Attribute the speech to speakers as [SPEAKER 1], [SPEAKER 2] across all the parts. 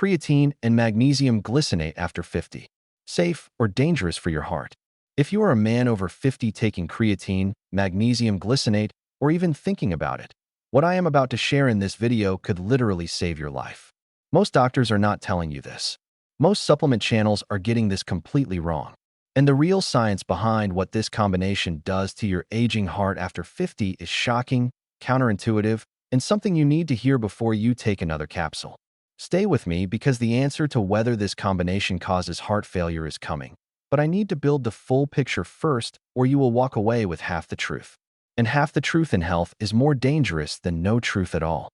[SPEAKER 1] creatine and magnesium glycinate after 50. Safe or dangerous for your heart? If you are a man over 50 taking creatine, magnesium glycinate, or even thinking about it, what I am about to share in this video could literally save your life. Most doctors are not telling you this. Most supplement channels are getting this completely wrong. And the real science behind what this combination does to your aging heart after 50 is shocking, counterintuitive, and something you need to hear before you take another capsule. Stay with me because the answer to whether this combination causes heart failure is coming. But I need to build the full picture first, or you will walk away with half the truth. And half the truth in health is more dangerous than no truth at all.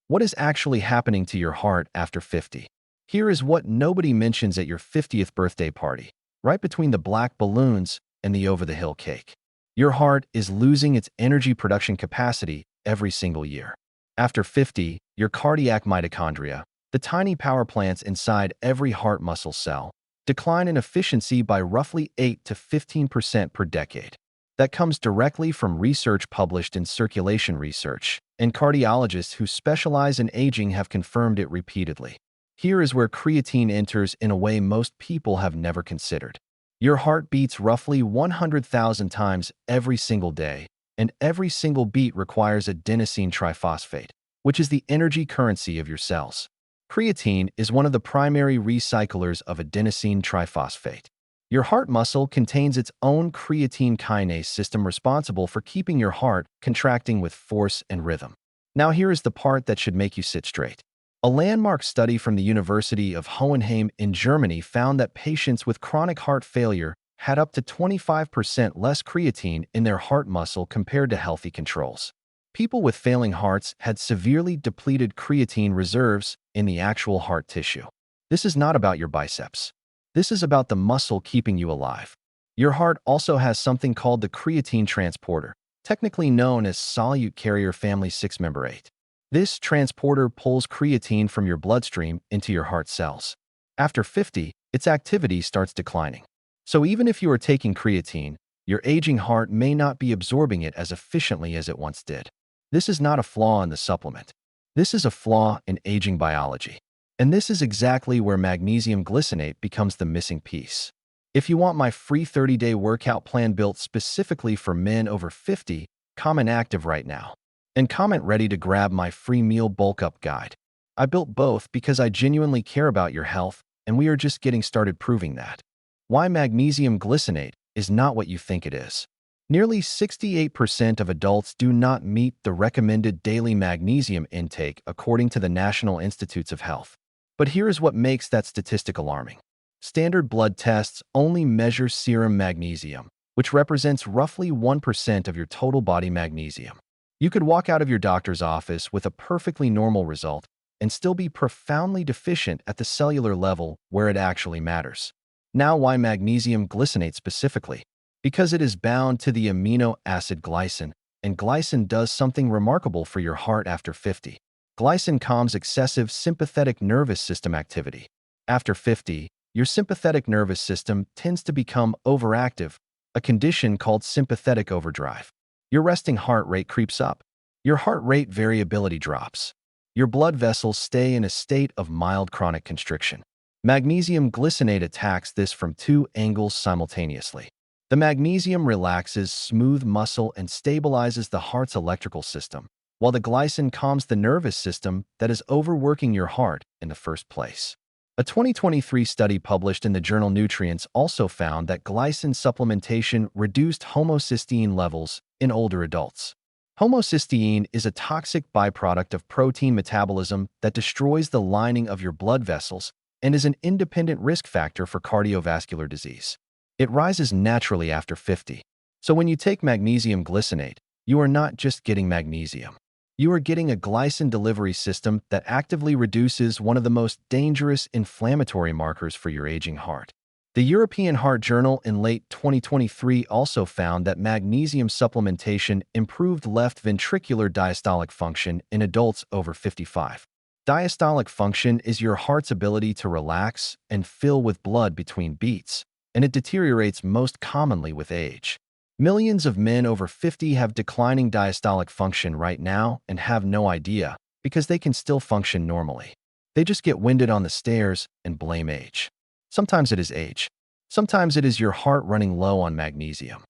[SPEAKER 1] What is actually happening to your heart after 50? Here is what nobody mentions at your 50th birthday party, right between the black balloons and the over-the-hill cake. Your heart is losing its energy production capacity every single year. After 50, your cardiac mitochondria, the tiny power plants inside every heart muscle cell, decline in efficiency by roughly 8 to 15% per decade. That comes directly from research published in Circulation Research, and cardiologists who specialize in aging have confirmed it repeatedly. Here is where creatine enters in a way most people have never considered. Your heart beats roughly 100,000 times every single day, and every single beat requires adenosine triphosphate, which is the energy currency of your cells. Creatine is one of the primary recyclers of adenosine triphosphate. Your heart muscle contains its own creatine kinase system responsible for keeping your heart contracting with force and rhythm. Now here is the part that should make you sit straight. A landmark study from the University of Hohenheim in Germany found that patients with chronic heart failure had up to 25% less creatine in their heart muscle compared to healthy controls. People with failing hearts had severely depleted creatine reserves in the actual heart tissue. This is not about your biceps. This is about the muscle keeping you alive. Your heart also has something called the creatine transporter, technically known as solute carrier family 6-member 8. This transporter pulls creatine from your bloodstream into your heart cells. After 50, its activity starts declining. So even if you are taking creatine, your aging heart may not be absorbing it as efficiently as it once did. This is not a flaw in the supplement. This is a flaw in aging biology. And this is exactly where magnesium glycinate becomes the missing piece. If you want my free 30-day workout plan built specifically for men over 50, comment active right now. And comment ready to grab my free meal bulk-up guide. I built both because I genuinely care about your health, and we are just getting started proving that. Why magnesium glycinate is not what you think it is. Nearly 68% of adults do not meet the recommended daily magnesium intake according to the National Institutes of Health. But here is what makes that statistic alarming. Standard blood tests only measure serum magnesium, which represents roughly 1% of your total body magnesium. You could walk out of your doctor's office with a perfectly normal result and still be profoundly deficient at the cellular level where it actually matters. Now, why magnesium glycinate specifically? Because it is bound to the amino acid glycine, and glycine does something remarkable for your heart after 50. Glycine calms excessive sympathetic nervous system activity. After 50, your sympathetic nervous system tends to become overactive, a condition called sympathetic overdrive. Your resting heart rate creeps up. Your heart rate variability drops. Your blood vessels stay in a state of mild chronic constriction. Magnesium glycinate attacks this from two angles simultaneously. The magnesium relaxes smooth muscle and stabilizes the heart's electrical system, while the glycine calms the nervous system that is overworking your heart in the first place. A 2023 study published in the journal Nutrients also found that glycine supplementation reduced homocysteine levels in older adults. Homocysteine is a toxic byproduct of protein metabolism that destroys the lining of your blood vessels and is an independent risk factor for cardiovascular disease. It rises naturally after 50. So when you take magnesium glycinate, you are not just getting magnesium. You are getting a glycine delivery system that actively reduces one of the most dangerous inflammatory markers for your aging heart. The European Heart Journal in late 2023 also found that magnesium supplementation improved left ventricular diastolic function in adults over 55. Diastolic function is your heart's ability to relax and fill with blood between beats, and it deteriorates most commonly with age. Millions of men over 50 have declining diastolic function right now and have no idea because they can still function normally. They just get winded on the stairs and blame age. Sometimes it is age. Sometimes it is your heart running low on magnesium.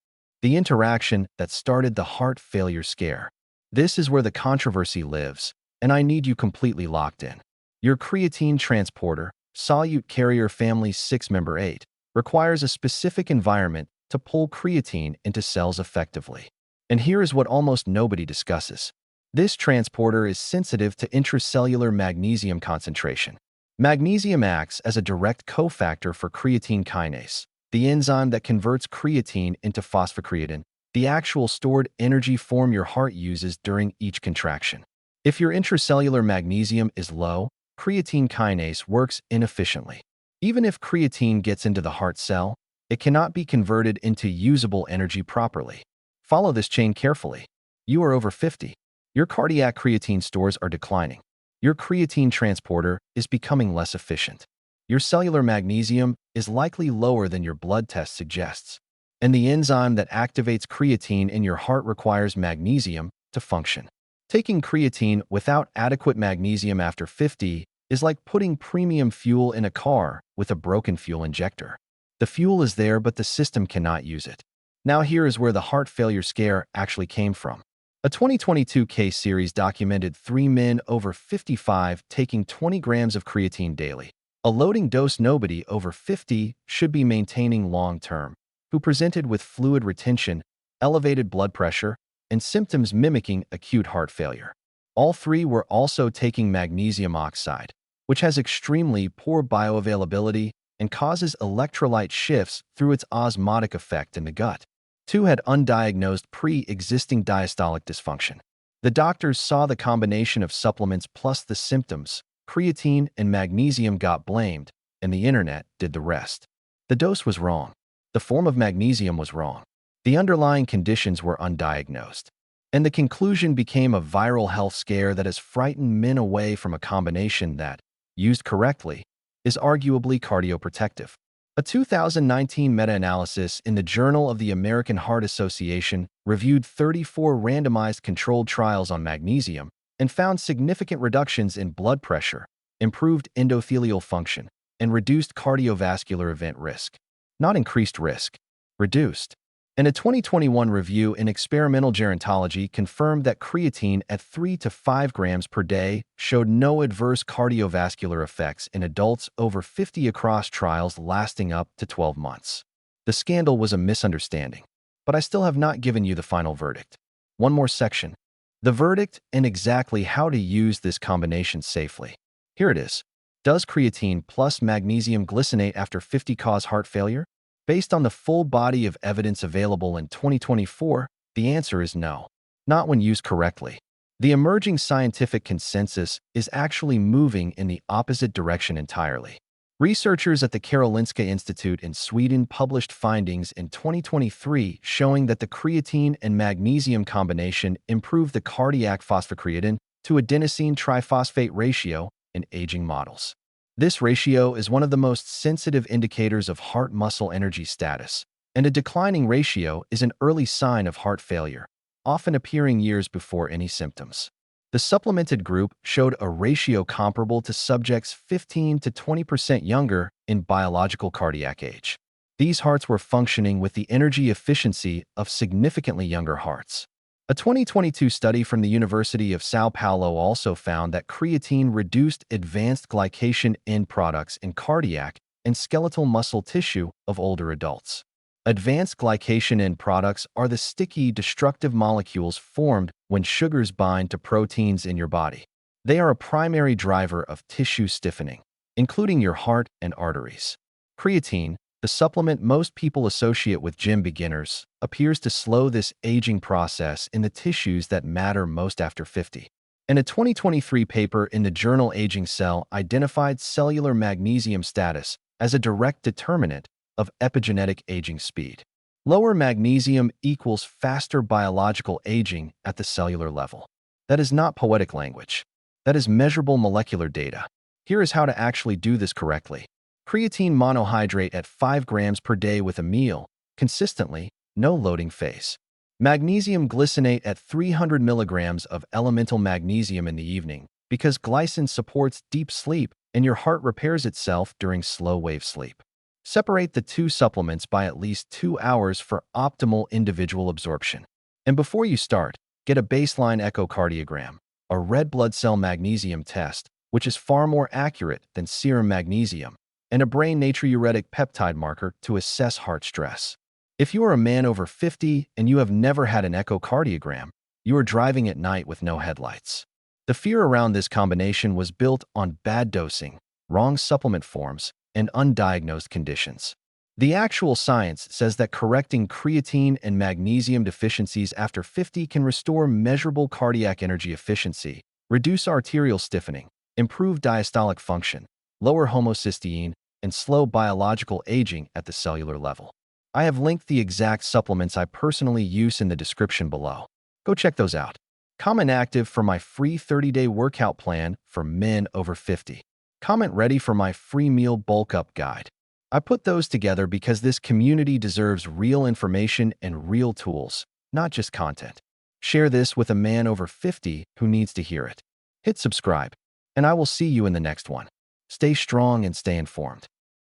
[SPEAKER 1] The interaction that started the heart failure scare. This is where the controversy lives, and I need you completely locked in. Your creatine transporter, solute carrier family 6-member 8, requires a specific environment to pull creatine into cells effectively. And here is what almost nobody discusses. This transporter is sensitive to intracellular magnesium concentration. Magnesium acts as a direct cofactor for creatine kinase, the enzyme that converts creatine into phosphocreatine, the actual stored energy form your heart uses during each contraction. If your intracellular magnesium is low, creatine kinase works inefficiently. Even if creatine gets into the heart cell, it cannot be converted into usable energy properly. Follow this chain carefully. You are over 50. Your cardiac creatine stores are declining. Your creatine transporter is becoming less efficient. Your cellular magnesium is likely lower than your blood test suggests. And the enzyme that activates creatine in your heart requires magnesium to function. Taking creatine without adequate magnesium after 50 is like putting premium fuel in a car with a broken fuel injector. The fuel is there, but the system cannot use it. Now here is where the heart failure scare actually came from. A 2022 case series documented 3 men over 55 taking 20 grams of creatine daily, a loading dose nobody over 50 should be maintaining long-term, who presented with fluid retention, elevated blood pressure, and symptoms mimicking acute heart failure. All 3 were also taking magnesium oxide, which has extremely poor bioavailability and causes electrolyte shifts through its osmotic effect in the gut. 2 had undiagnosed pre-existing diastolic dysfunction. The doctors saw the combination of supplements plus the symptoms. Creatine and magnesium got blamed, and the internet did the rest. The dose was wrong. The form of magnesium was wrong. The underlying conditions were undiagnosed. And the conclusion became a viral health scare that has frightened men away from a combination that, used correctly, is arguably cardioprotective. A 2019 meta-analysis in the Journal of the American Heart Association reviewed 34 randomized controlled trials on magnesium and found significant reductions in blood pressure, improved endothelial function, and reduced cardiovascular event risk. Not increased risk, reduced. And a 2021 review in experimental gerontology confirmed that creatine at 3 to 5 grams per day showed no adverse cardiovascular effects in adults over 50 across trials lasting up to 12 months. The scandal was a misunderstanding, but I still have not given you the final verdict. One more section. The verdict and exactly how to use this combination safely. Here it is. Does creatine plus magnesium glycinate after 50 cause heart failure? Based on the full body of evidence available in 2024, the answer is no. Not when used correctly. The emerging scientific consensus is actually moving in the opposite direction entirely. Researchers at the Karolinska Institute in Sweden published findings in 2023 showing that the creatine and magnesium combination improved the cardiac phosphocreatine to adenosine triphosphate ratio in aging models. This ratio is one of the most sensitive indicators of heart muscle energy status, and a declining ratio is an early sign of heart failure, often appearing years before any symptoms. The supplemented group showed a ratio comparable to subjects 15 to 20% younger in biological cardiac age. These hearts were functioning with the energy efficiency of significantly younger hearts. A 2022 study from the University of São Paulo also found that creatine reduced advanced glycation end products in cardiac and skeletal muscle tissue of older adults. Advanced glycation end products are the sticky, destructive molecules formed when sugars bind to proteins in your body. They are a primary driver of tissue stiffening, including your heart and arteries. Creatine, the supplement most people associate with gym beginners, appears to slow this aging process in the tissues that matter most after 50. And a 2023 paper in the journal Aging Cell identified cellular magnesium status as a direct determinant of epigenetic aging speed. Lower magnesium equals faster biological aging at the cellular level. That is not poetic language. That is measurable molecular data. Here is how to actually do this correctly. Creatine monohydrate at 5 grams per day with a meal, consistently, no loading phase. Magnesium glycinate at 300 milligrams of elemental magnesium in the evening, because glycine supports deep sleep and your heart repairs itself during slow-wave sleep. Separate the two supplements by at least 2 hours for optimal individual absorption. And before you start, get a baseline echocardiogram, a red blood cell magnesium test, which is far more accurate than serum magnesium, and a brain natriuretic peptide marker to assess heart stress. If you are a man over 50 and you have never had an echocardiogram, you are driving at night with no headlights. The fear around this combination was built on bad dosing, wrong supplement forms, and undiagnosed conditions. The actual science says that correcting creatine and magnesium deficiencies after 50 can restore measurable cardiac energy efficiency, reduce arterial stiffening, improve diastolic function, lower homocysteine, and slow biological aging at the cellular level. I have linked the exact supplements I personally use in the description below. Go check those out. Comment active for my free 30-day workout plan for men over 50. Comment ready for my free meal bulk up guide. I put those together because this community deserves real information and real tools, not just content. Share this with a man over 50 who needs to hear it. Hit subscribe, and I will see you in the next one. Stay strong and stay informed.